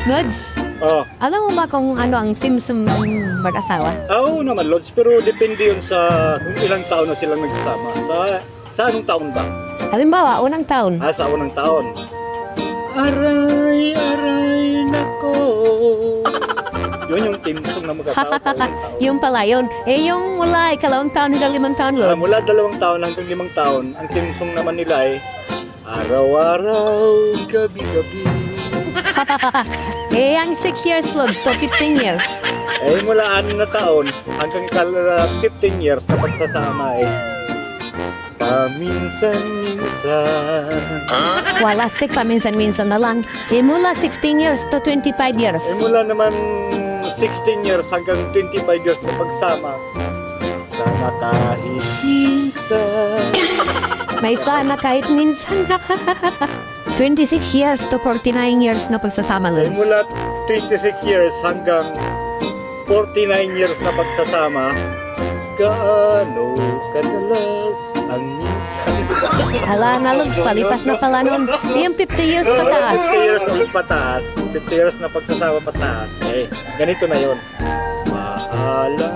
Lods, Oh, alam mo ba kung ano ang team sa mag-asawa? oo naman, Lods, pero depende yun sa kung ilang taon na silang nagsama. Sa anong taon ba? Halimbawa, unang taon. Sa unang taon. Aray, aray, nako. Yun yung team song na mag-asawa sa unang taon. Yung pala yun. Eh, yung mula ikalawang taon hanggang 5 taon, Lods. Mula 2 taon hanggang 5 taon, ang team song naman nila ay araw-araw, gabi-gabi. Eh, ang 6 years, Lods, to 15 years. Eh, mula 6 na taon hanggang 15 years na pagsasama eh. Paminsan-minsan. Walastik pa minsan-minsan na lang. Eh, mula 16 years to 25 years. Eh, mula naman 16 years hanggang 25 years na pagsama. Sana kahit minsan. May sana kahit minsan. 26 years to 49 years na pagsasama, Eh, Lods. mula 26 years hanggang 49 years na pagsasama. Gaano kadalas ang minsan? Hala na, Lods, palipas na pala nun. Yung 50 years pataas. 50 years old pataas. 50 years na pagsasama pataas. Eh, ganito na yun. Maalaala